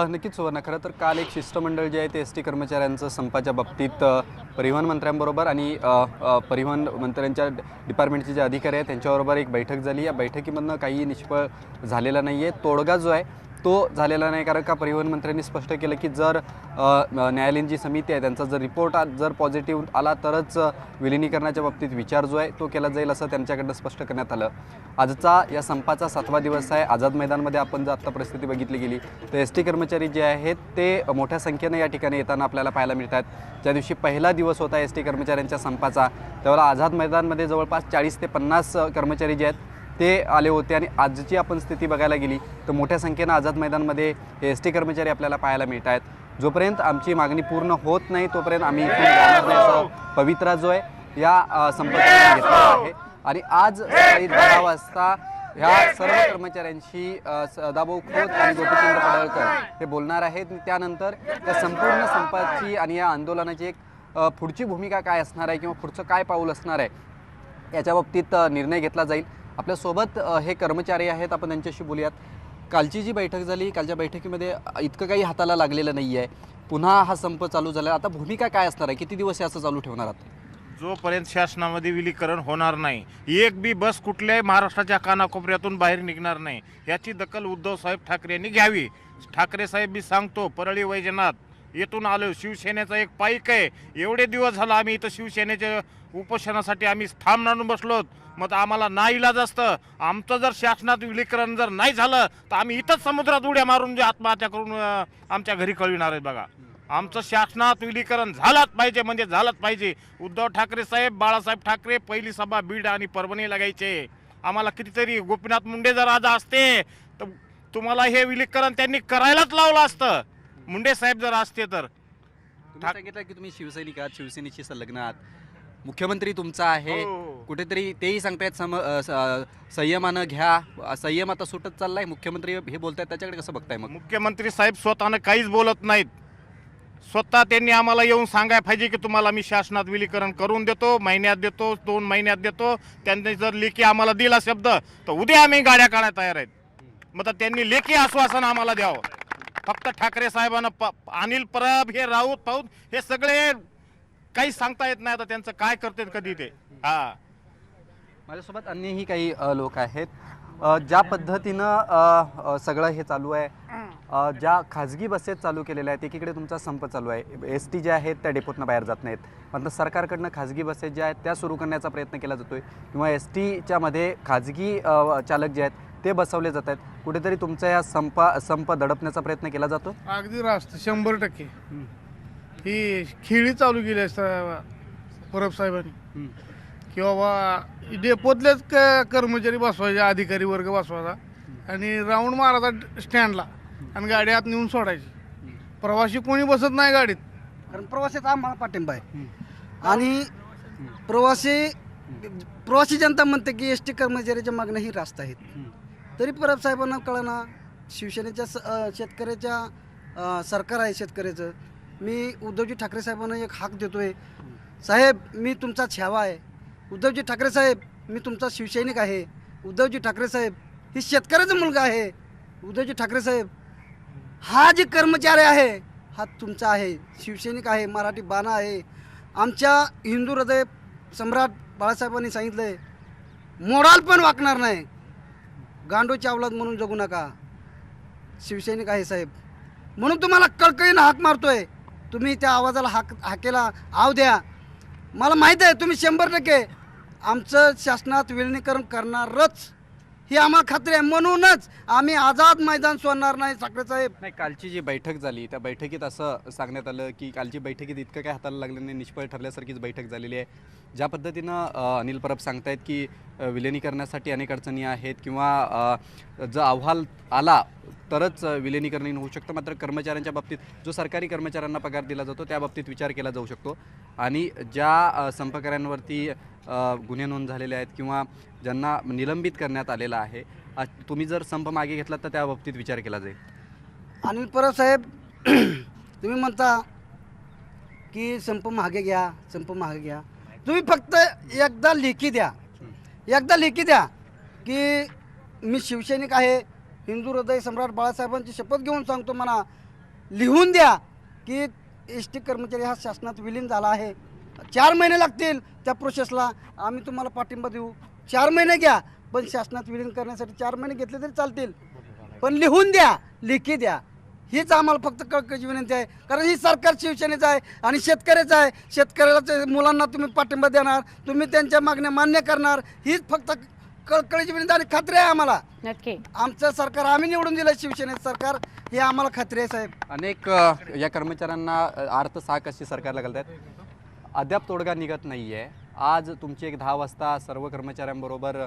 नक्कीच सुवर्णा, खरं तर काल एक शिष्टमंडळ जे आहे ते एस टी कर्मचाऱ्यांचं संपाच्या बाबतीत परिवहन मंत्र्यांबरोबर आणि परिवहन मंत्र्यांच्या डिपार्टमेंटचे जे अधिकारी आहेत त्यांच्याबरोबर एक बैठक झाली. या बैठकीमधनं काही निष्फळ झालेला नाही आहे. तोडगा जो आहे तो झालेला नाही, कारण का परिवहन मंत्र्यांनी स्पष्ट केलं की जर न्यायालयीन जी समिती आहे त्यांचा जर रिपोर्ट जर पॉझिटिव्ह आला तरच विलिनीकरणाच्या बाबतीत विचार जो आहे तो केला जाईल असं त्यांच्याकडनं स्पष्ट करण्यात आलं. आजचा या संपाचा 7वा दिवस आहे. आझाद मैदानमध्ये आपण जर आत्ता परिस्थिती बघितली गेली तर एस टी कर्मचारी जे आहेत ते मोठ्या संख्येनं या ठिकाणी येताना आपल्याला पाहायला मिळतात. ज्या दिवशी पहिला दिवस होता एस टी कर्मचाऱ्यांच्या संपाचा त्यावेळेला आझाद मैदानमध्ये जवळपास 40 ते 50 कर्मचारी जे आहेत ते आले होते आणि आजची आपण स्थिती बघायला गेली तर मोठ्या संख्येनं आझाद मैदानमध्ये हे एस टी कर्मचारी आपल्याला पाहायला मिळत आहेत. जोपर्यंत आमची मागणी पूर्ण होत नाही तोपर्यंत आम्ही इथून जाणार नाही असं पवित्रा जो आहे या संपर्काने घेतलेला आहे. आणि आज सकाळी 10 वाजता ह्या सर्व कर्मचाऱ्यांशी सदाभाऊ खोत आणि गोपीचंद्र पडळकर हे बोलणार आहेत. त्यानंतर त्या संपूर्ण संपाची आणि या आंदोलनाची एक पुढची भूमिका काय असणार आहे किंवा पुढचं काय पाऊल असणार आहे याच्या बाबतीत निर्णय घेतला जाईल. आपल्यासोबत हे कर्मचारी आहेत, आपण त्यांच्याशी बोलूयात. कालची जी बैठक झाली, कालच्या बैठकीमध्ये इतकं काही हाताला लागलेलं नाही आहे. पुन्हा हा संप चालू झाला, आता भूमिका काय असणार आहे? किती दिवस असं चालू ठेवणार आहात? जोपर्यंत शासनामध्ये विलीकरण होणार नाही, एक बी बस कुठल्याही महाराष्ट्राच्या कानाकोपऱ्यातून बाहेर निघणार नाही, याची दखल उद्धव साहेब ठाकरे यांनी घ्यावी. ठाकरे साहेब मी सांगतो, परळी वैजनाथ येथून आलो, शिवसेनेचा एक पाईक आहे. एवढे दिवस झाला आम्ही इथं शिवसेनेच्या उपोषणासाठी आम्ही थांबून बसलो. मग आम्हाला नाईलाज असतं. आमचं जर शासनात विलीकरण जर नाही झालं तर आम्ही इथंच समुद्रात उड्या मारून जे आत्महत्या करून आमच्या घरी कळविणार आहेत. बघा, आमचं शासनात विलीकरण झालंच पाहिजे म्हणजे झालंच पाहिजे. उद्धव ठाकरे साहेब, बाळासाहेब ठाकरे पहिली सभा बीड आणि परभणीला घ्यायचे. आम्हाला कितीतरी गोपीनाथ मुंडे जर आज असते तर तुम्हाला हे विलीकरण त्यांनी करायलाच लावलं असतं. मुंडे साहेब जर असते तर. सांगितलं की तुम्ही शिवसैनिक आहात, शिवसेनेशी संलग्न आहात, मुख्यमंत्री तुमचा आहे, कुठेतरी तेही सांगतायत संयमानं घ्या, संयम आता सुटत चाललाय, मुख्यमंत्री हे बोलतायत, त्याच्याकडे कसं बघताय? मग मुख्यमंत्री साहेब स्वतःनं काहीच बोलत नाहीत. स्वतः त्यांनी आम्हाला येऊन सांगायला पाहिजे की तुम्हाला मी शासनात विलीकरण करून देतो, महिन्यात देतो, 2 महिन्यात देतो. त्यांनी जर लेखी आम्हाला दिला शब्द तर उद्या आम्ही गाड्या काढायला तयार आहेत. मग त्यांनी लेखी आश्वासन आम्हाला द्यावं. फक्त ठाकरे साहेबांना अनिल परब हे राऊत पाऊत हे सगळे काही सांगता येत नाही. आता त्यांचं काय करतात कधी ते. माझ्यासोबत अन्यही काही लोक आहेत. ज्या पद्धतीनं सगळं हे चालू आहे, ज्या खाजगी बसेस चालू केलेल्या आहेत, एकीकडे तुमचा संप चालू आहे, एस टी ज्या आहेत त्या डेपोतनं बाहेर जात नाहीत, मात्र सरकारकडनं खाजगी बसेस ज्या आहेत त्या सुरू करण्याचा प्रयत्न केला जातोय किंवा एस टीच्या मध्ये खाजगी चालक जे आहेत ते बसवले जात आहेत. कुठेतरी तुमचा या संप दडपण्याचा प्रयत्न केला जातो? अगदी रास्त 100% ही खेळी चालू केली आहे परब साहेबांनी की बाबा डेपोतलेच कर्मचारी बसवायचे, अधिकारी वर्ग बसवायचा आणि राऊंड मारायचा स्टँडला आणि गाडी आत नेऊन सोडायची. प्रवासी कोणी बसत नाही गाडीत, कारण प्रवासीचा आम्हाला पाठिंबा आहे. आणि प्रवासी जनता म्हणते की एस टी कर्मचाऱ्याच्या मागण्या ही रास्त आहेत. तरी परब साहेबांना कळना, शिवसेनेच्या शेतकऱ्याच्या सरकार आहे शेतकऱ्याचं. मी उद्धवजी ठाकरे साहेबांना एक हाक देतोय, साहेब मी तुमचा छावा आहे. उद्धवजी ठाकरे साहेब मी तुमचा शिवसैनिक आहे. उद्धवजी ठाकरे साहेब ही शेतकऱ्याचा मुलगा आहे. उद्धवजी ठाकरे साहेब हा जे कर्मचारी आहे हा तुमचा आहे, शिवसैनिक आहे, मराठी बाणा आहे. आमच्या हिंदू हृदय सम्राट बाळासाहेबांनी सांगितलंय, मोडाल पण वाकणार नाही, गांडोची अवलाद म्हणून जगू नका. शिवसैनिक आहे साहेब, म्हणून तुम्हाला कळकळीनं हाक मारतोय. तुम्ही त्या आवाजाला हाकेला आव द्या. मला माहीत आहे तुम्ही 100% आमचं शासनात विलिनीकरण करणारच. ही आम्हाला खात्री आहे. म्हणूनच आम्ही आझाद मैदान सोडणार नाही ठाकरे साहेब. नाही, कालची जी बैठक झाली त्या बैठकीत असं सांगण्यात आलं की कालची बैठकीत इतकं काय हाताला लागलं नाही, निष्फळ ठरल्यासारखीच बैठक झालेली आहे. ज्या पद्धतीनं अनिल परब सांगतायत की विलिनीकरणासाठी अनेक अडचणी आहेत किंवा जर अहवाल आला तरच विलिनीकरण होऊ शकतं, मात्र कर्मचाऱ्यांच्या बाबतीत जो सरकारी कर्मचाऱ्यांना पगार दिला जातो त्या बाबतीत विचार केला जाऊ शकतो. आणि ज्या संपकऱ्यांवरती गुन्हे नोंद झालेले आहेत किंवा ज्यांना निलंबित करण्यात आलेलं आहे, तुम्ही जर संप मागे घेतला तर त्या बाबतीत विचार केला जाईल. अनिल परब साहेब, तुम्ही म्हणता की संप मागे घ्या, संप मागे घ्या. तुम्ही फक्त एकदा लेखी द्या, एकदा लेखी द्या की मी शिवसैनिक आहे, हिंदू हृदय सम्राट बाळासाहेबांची शपथ घेऊन सांगतो. मला लिहून द्या की एस टी कर्मचारी हा शासनात विलीन झाला आहे. 4 महिने लागतील त्या प्रोसेसला, आम्ही तुम्हाला पाठिंबा देऊ. 4 महिने घ्या, पण शासनात विलीन करण्यासाठी 4 महिने घेतले तरी चालतील, पण लिहून द्या, लेखी द्या. हीच आम्हाला फक्त कळकळीची विनंती आहे. कारण ही सरकार शिवसेनेचं आहे आणि शेतकऱ्याचं आहे. शेतकऱ्याला मुलांना तुम्ही पाठिंबा देणार, तुम्ही त्यांच्या मागण्या मान्य करणार, हीच फक्त कळकळीची विनंती आणि खात्री आहे आम्हाला. नक्की आमचं सरकार आम्ही निवडून दिलं, शिवसेनेचं सरकार, हे आम्हाला खात्री आहे साहेब. अनेक या कर्मचाऱ्यांना अर्थ साक अशी सरकारला घालतात, अद्याप तोडगा निघत नाही आहे. आज तुमची एक 10 वाजता सर्व कर्मचाऱ्यांबरोबर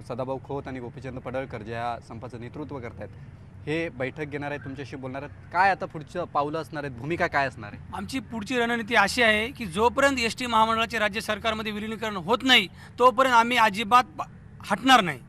सदाभाऊ खोत आणि गोपीचंद पडळकर ज्या संपाचं नेतृत्व करतायत हे बैठक घेणार आहेत, तुमच्याशी बोलणार आहेत. काय आता पुढचं पावलं असणार आहेत, भूमिका काय असणार आहे? आमची पुढची रणनीती अशी आहे की जोपर्यंत एस टी महामंडळाचे राज्य सरकारमध्ये विलिनीकरण होत नाही तोपर्यंत आम्ही अजिबात हटणार नाही.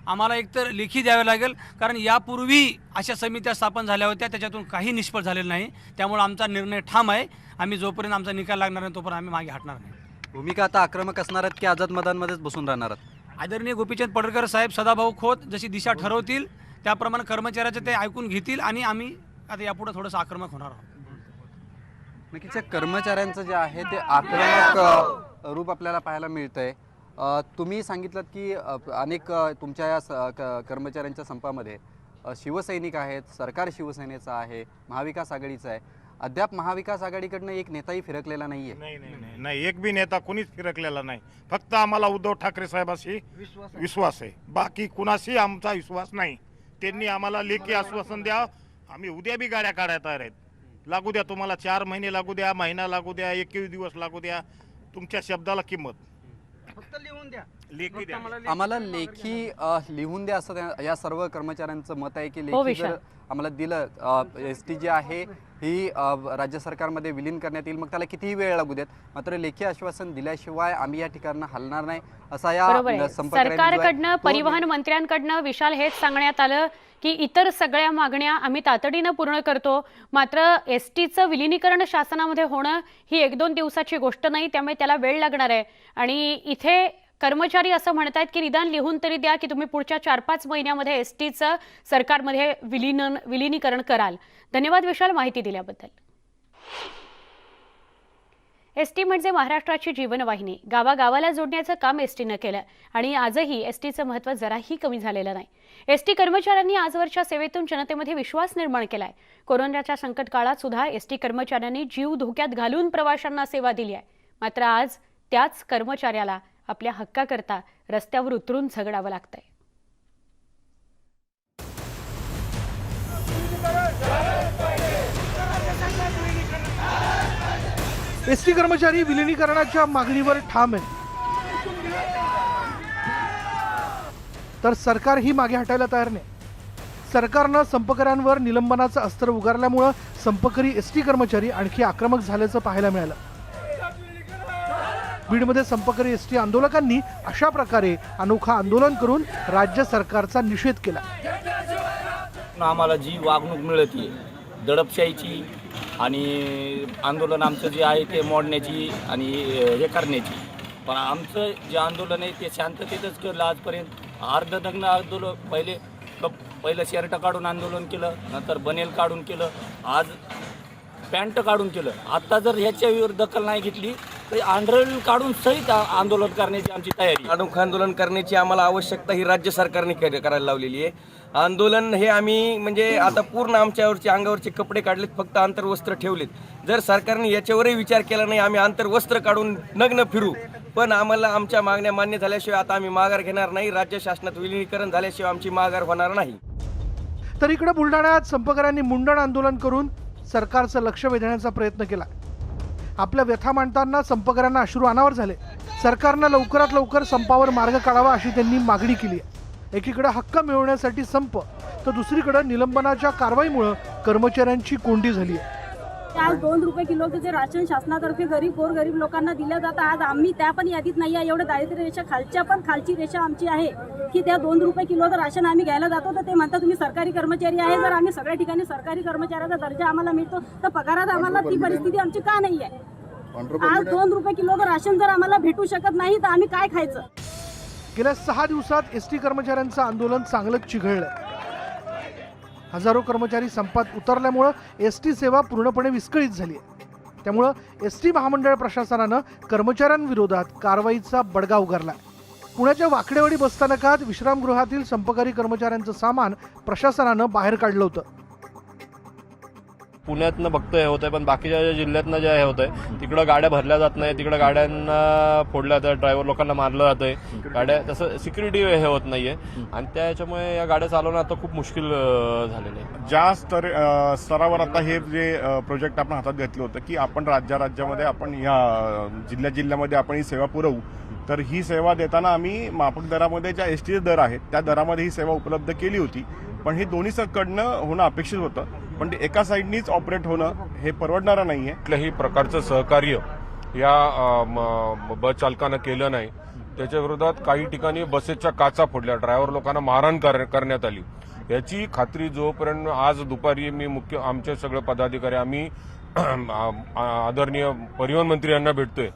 आम्हाला एकतर लेखी द्यावे लागेल, कारण यापूर्वी अशा समित्या स्थापन झाल्या होत्या, त्याच्यातून काही निष्फळ झालेलं नाही. त्यामुळे आमचा निर्णय ठाम आहे. आम्ही जोपर्यंत आमचा निकाल लागणार नाही तोपर्यंत आम्ही मागे हटणार नाही. भूमिका आता आक्रमक असणार आहेत की आझाद मैदानमध्येच बसून राहणार आहेत? आदरणीय गोपीचंद पडळकर साहेब, सदाभाऊ खोत जशी दिशा ठरवतील त्याप्रमाणे कर्मचाऱ्याचे ते ऐकून घेतील आणि आम्ही आता यापुढे थोडंसं आक्रमक होणार आहोत. नक्कीच कर्मचाऱ्यांचं जे आहे ते आक्रमक रूप आपल्याला पाहायला मिळतंय. तुम्ही सांगितलं की अनेक तुमच्या या कर्मचाऱ्यांच्या संपामध्ये शिवसैनिक आहेत, सरकार शिवसेनेचं आहे, महाविकास आघाडीचं आहे. अद्याप महाविकास आघाडीकडनं एक नेताही फिरकलेला नाहीये. नाही, एक बी नेता कोणीच फिरकलेला नाही. फक्त आम्हाला उद्धव ठाकरे साहेबाशी विश्वास आहे, बाकी कुणाशी आमचा विश्वास नाही. त्यांनी आम्हाला लेखी आश्वासन द्या, आम्ही उद्या बी गाड्या काढायला तयार आहेत. लागू द्या, तुम्हाला 4 महिने लागू द्या, महिना लागू द्या, 21 दिवस लागू द्या, तुमच्या शब्दाला किंमत. फक्त लिहून द्या, लेखी द्या. आम्हाला लेखी लिहून द्या असं या सर्व कर्मचाऱ्यांचं मत आहे की लेखी जर आम्हाला दिलं, एस टी जी आहे ही राज्य सरकारमध्ये विलीन करण्यात येईल, मग त्याला कितीही वेळ लागू देत, मात्र लेखी आश्वासन दिल्याशिवाय आम्ही या ठिकाणं हलणार नाही असा या सरकारकडनं, परिवहन मंत्र्यांकडनं विशाल हेच सांगण्यात आलं की इतर सगळ्या मागण्या आम्ही तातडीनं पूर्ण करतो, मात्र एस टीचं विलिनीकरण शासनामध्ये होणं ही 1-2 दिवसाची गोष्ट नाही, त्यामुळे त्याला वेळ लागणार आहे. आणि इथे कर्मचारी असं म्हणतात की निदान लिहून तरी द्या की तुम्ही पुढच्या 4-5 महिन्यामध्ये एस टीचं सरकारमध्ये विलिनीकरण कराल. धन्यवाद विशाल माहिती दिल्याबद्दल. एस टी म्हणजे महाराष्ट्राची जीवनवाहिनी. गावागावाला जोडण्याचं काम एस टीनं केलं आणि आजही एस टीचं महत्त्व जराही कमी झालेलं नाही. एस टी कर्मचाऱ्यांनी आजवरच्या सेवेतून जनतेमध्ये विश्वास निर्माण केलाय. कोरोनाच्या संकट काळात सुद्धा एस टी कर्मचाऱ्यांनी जीव धोक्यात घालून प्रवाशांना सेवा दिली आहे. मात्र आज त्याच कर्मचाऱ्याला आपल्या हक्काकरता रस्त्यावर उतरून झगडावं लागतंय. एस टी कर्मचारी विलिनीकरणाच्या मागणीवर ठाम आहे, तर सरकार ही मागे हटायला तयार नाही. सरकारनं संपकऱ्यांवर निलंबनाचं अस्त्र उगारल्यामुळं संपकरी एस टी कर्मचारी आणखी आक्रमक झाल्याचं पाहायला मिळालं. बीडमध्ये संपकरी एस टी आंदोलकांनी अशा प्रकारे अनोखा आंदोलन करून राज्य सरकारचा निषेध केला. आम्हाला जी वागणूक मिळते दडपशाहीची आणि आंदोलन आमचं जे आहे ते मोडण्याची आणि हे करण्याची, पण आमचं जे आंदोलन आहे ते शांततेतच केलं आजपर्यंत. अर्धनग्न आंदोलन, पहिलं शर्ट काढून आंदोलन केलं, नंतर बनेल काढून केलं, आज पॅन्ट काढून केलं. आत्ता जर ह्याच्यावर दखल नाही घेतली तर अंडरवेअर काढून सहित आंदोलन करण्याची आमची तयारी. अनोखं आंदोलन करण्याची आम्हाला आवश्यकता ही राज्य सरकारने करायला लावलेली आहे. आंदोलन हे आम्ही म्हणजे आता पूर्ण आमच्यावरचे अंगावरचे कपडे काढलेत, फक्त आंतरवस्त्र ठेवलेत. जर सरकारने याच्यावरही विचार केला नाही, आम्ही आंतरवस्त्र काढून नग्न फिरू पण आम्हाला आमच्या मागण्या मान्य झाल्याशिवाय आता आम्ही माघार घेणार नाही. राज्य शासनात विलिनीकरण झाल्याशिवाय आमची माघार होणार नाही. तर इकडे बुलढाण्यात संपकऱ्यांनी मुंडण आंदोलन करून सरकारचं लक्ष वेधण्याचा प्रयत्न केला. आपल्या व्यथा मांडताना संपकऱ्यांना अश्रू अनावर झाले. सरकारनं लवकरात लवकर संपावर मार्ग काढावा अशी त्यांनी मागणी केली आहे. एकीकडे हक्क मिळवण्यासाठी संप, तर दुसरीकडे निलंबनाच्या कारवाईमुळे कर्मचाऱ्यांची कोंडी झाली आहे. आज 2 रुपये किलोचं जे राशन शासनातर्फे गरीब लोकांना दिलं जातं, आज आम्ही त्या पण यादीत नाही आहे. एवढं दारिद्र्य रेषा खालच्या पण खालची रेषा आमची आहे की त्या 2 रुपये किलोचं राशन आम्ही घ्यायला जातो तर ते म्हणतात तुम्ही सरकारी कर्मचारी आहे. जर आम्ही सगळ्या ठिकाणी सरकारी कर्मचाऱ्याचा दर्जा आम्हाला मिळतो तर पगारात आम्हाला ती परिस्थिती आमची का नाही आहे? आज 2 रुपये किलोचं राशन जर आम्हाला भेटू शकत नाही तर आम्ही काय खायचं? गेल्या 6 दिवसात एसटी कर्मचाऱ्यांचं आंदोलन चांगलंच चिघळलंय. हजारो कर्मचारी संपात उतरल्यामुळं एसटी सेवा पूर्णपणे विस्कळीत झाली आहे. त्यामुळं एसटी महामंडळ प्रशासनानं कर्मचाऱ्यांविरोधात कारवाईचा बडगा उगारला. पुण्याच्या वाकडेवाडी बसस्थानकात विश्रामगृहातील संपकरी कर्मचाऱ्यांचं सामान प्रशासनानं बाहेर काढलं होतं. पुण्यातनं फक्त हे होतंय, पण बाकीच्या जिल्ह्यातनं जे हे होतंय तिकडं गाड्या भरल्या जात नाही, तिकडं गाड्यांना फोडल्या जातात, ड्रायव्हर लोकांना मारलं जातंय, गाड्या तसं सिक्युरिटी हे होत नाहीये आणि त्याच्यामुळे या गाड्या चालवणं आता खूप मुश्किल झालेलं आहे. ज्या स्तरावर आता हे जे प्रोजेक्ट आपण हातात घेतलं होतं की आपण राज्यामध्ये आपण या जिल्ह्यामध्ये आपण ही सेवा पुरवू, तर ही सेवा देताना आम्ही माफक दरामध्ये ज्या एसटीचे दर आहेत त्या दरामध्ये ही सेवा उपलब्ध केली होती. पण हे दोन्ही कडनं होणं अपेक्षित होतं, पण ते एका साईडनीच ऑपरेट होणं हे परवडणारं नाहीये. कुठल्याही प्रकारचं सहकार्य या बस चालकानं केलं नाही. त्याच्या विरोधात काही ठिकाणी बसेसच्या काचा फोडल्या, ड्रायव्हर लोकांना मारहाण करण्यात आली. याची खात्री जोपर्यंत आज दुपारी मी आमचे सगळे पदाधिकारी आम्ही आदरणीय परिवहन मंत्री यांना भेटतोय.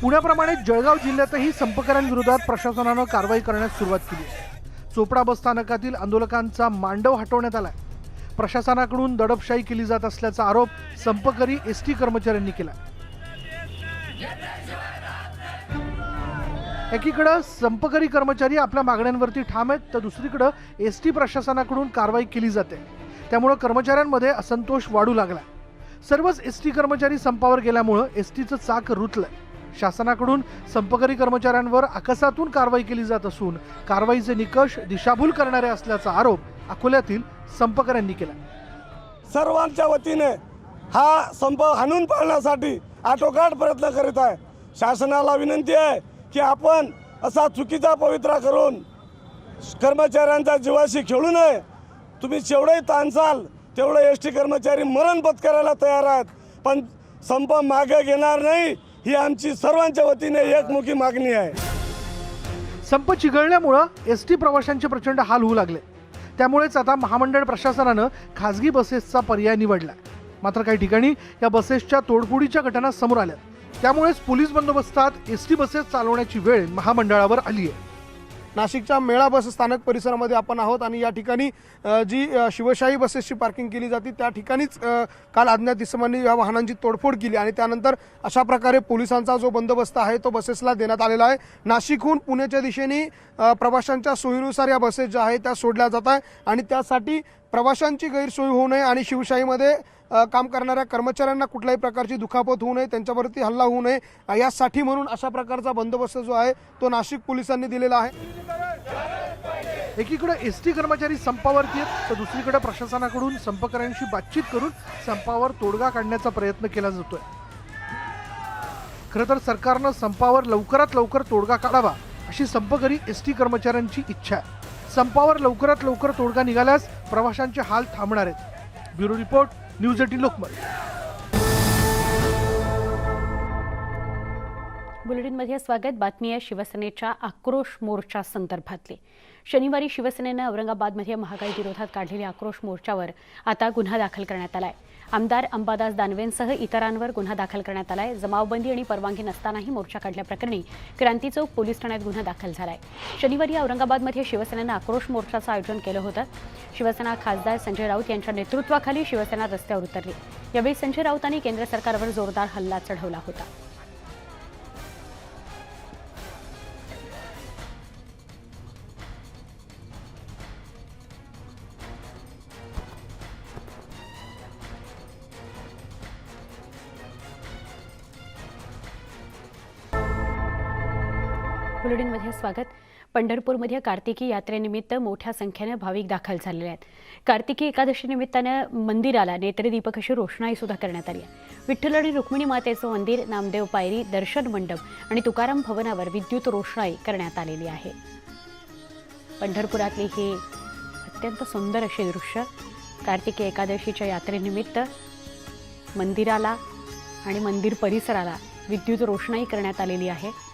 पुण्याप्रमाणे जळगाव जिल्ह्यातही संपकऱ्यांविरोधात प्रशासनानं कारवाई करण्यास सुरुवात केली. चोपडा बसस्थानकातील आंदोलकांचा मांडव हटवण्यात आलाय. प्रशासनाकडून दडपशाही केली जात असल्याचा आरोप संपकरी एसटी कर्मचाऱ्यांनी केला. एकीकडे संपकरी कर्मचारी आपल्या मागण्यांवरती ठाम आहेत, तर दुसरीकडे एसटी प्रशासनाकडून कारवाई केली जाते. त्यामुळे कर्मचाऱ्यांमध्ये असंतोष वाढू लागला. सर्वच एसटी कर्मचारी संपावर गेल्यामुळे एसटीचं चाक रुतलंय. शासनाकडून संपकरी कर्मचाऱ्यांवर आकसातून कारवाई केली जात असून कारवाईचे निकष दिशाभूल करणारे असल्याचा आरोप अकोल्यातील संपकऱ्यांनी केला. सर्वांच्या वतीने हा संप हाणून पाडण्यासाठी आटोकाट प्रयत्न करीत आहे. शासनाला विनंती आहे की आपण असा चुकीचा पवित्रा करून कर्मचाऱ्यांच्या जीवाशी खेळू नये. तुम्ही जेवढे ताणसाल तेवढे एसटी कर्मचारी मरण पत्करायला तयार आहेत, पण संप मागे घेणार नाही ही आमची सर्वांच्या वतीने एकमुखी मागणी आहे. संप चिघळल्यामुळं एसटी प्रवाशांचे प्रचंड हाल होऊ लागले. त्यामुळेच आता महामंडळ प्रशासनानं खासगी बसेसचा पर्याय निवडला. मात्र काही ठिकाणी या बसेसच्या तोडफोडीच्या घटना समोर आल्या. त्यामुळेच पोलीस बंदोबस्तात एसटी बसेस चालवण्याची वेळ महामंडळावर आली आहे. नाशिकच्या मेळा बस स्थानक परिसरामध्ये आपण आहोत आणि या ठिकाणी जी शिवशाही बसेसची पार्किंग केली जाते त्या ठिकाणीच काल अज्ञात इसमांनी या वाहनांची तोडफोड केली आणि त्यानंतर अशा प्रकारे पोलिसांचा जो बंदोबस्त आहे तो बसेसला देण्यात आलेला आहे. नाशिकहून पुण्याच्या दिशेने प्रवाशांच्या सोयीनुसार या बसेस ज्या आहेत त्या सोडल्या जात आहे आणि त्यासाठी प्रवाशांची गैरसोय होऊ नये आणि शिवशाहीमध्ये काम करणाऱ्या कर्मचाऱ्यांना कुठल्याही प्रकारची दुखापत होऊ नये, त्यांच्यावरती हल्ला होऊ नये यासाठी म्हणून अशा प्रकारचा बंदोबस्त जो आहे तो नाशिक पोलिसांनी दिलेला आहे. एकीकडे एसटी कर्मचारी संपावरती आहेत, तर दुसरीकडे प्रशासनाकडून संपकऱ्यांशी बातचीत करून संपावर तोडगा काढण्याचा प्रयत्न केला जातोय. खरं तर सरकारनं संपावर लवकरात लवकर तोडगा काढावा अशी संपकरी एसटी कर्मचाऱ्यांची इच्छा आहे. संपावर लवकरात लवकर तोडगा निघाल्यास प्रवाशांचे हाल थांबणार आहेत. Bureau report, news 18 Lokmat. बुलेटिनमध्ये स्वागत. बातमी आहे शिवसेनेच्या आक्रोश मोर्चा संदर्भातली. शनिवारी शिवसेनेनं औरंगाबादमध्ये महागाई विरोधात काढलेल्या आक्रोश मोर्चावर आता गुन्हा दाखल करण्यात आलाय. आमदार अंबादास दानवेंसह इतरांवर गुन्हा दाखल करण्यात आलाय. जमावबंदी आणि परवानगी नसतानाही मोर्चा काढल्याप्रकरणी क्रांती चौक पोलीस ठाण्यात गुन्हा दाखल झालाय. शनिवारी औरंगाबादमध्ये शिवसेनेनं आक्रोश मोर्चाचं आयोजन केलं होतं. शिवसेना खासदार संजय राऊत यांच्या नेतृत्वाखाली शिवसेना रस्त्यावर उतरली. यावेळी संजय राऊतांनी केंद्र सरकारवर जोरदार हल्ला चढवला होता. बुलेटिनमध्ये स्वागत. पंढरपूरमध्ये कार्तिकी यात्रेनिमित्त मोठ्या संख्येने भाविक दाखल झालेले आहेत. कार्तिकी एकादशी निमित्तानं मंदिराला नेत्रदीपक अशी रोषणाई सुद्धा करण्यात आली आहे. विठ्ठल आणि रुक्मिणी मातेचं मंदिर, नामदेव पायरी, दर्शन मंडप आणि तुकाराम भवनावर विद्युत रोषणाई करण्यात आलेली आहे. पंढरपुरातली ही अत्यंत सुंदर अशी दृश्य कार्तिकी एकादशीच्या यात्रेनिमित्त मंदिराला आणि मंदिर परिसराला विद्युत रोषणाई करण्यात आलेली आहे.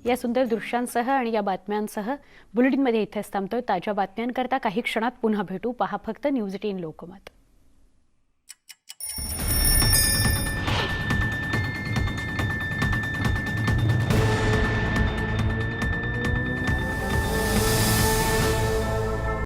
या सुंदर दृश्यांसह आणि या बातम्यांसह बुलेटिनमध्ये इथेच थांबतोय. ताज्या बातम्यांकरता काही क्षणात पुन्हा भेटू. पहा फक्त न्यूज 18 लोकमत.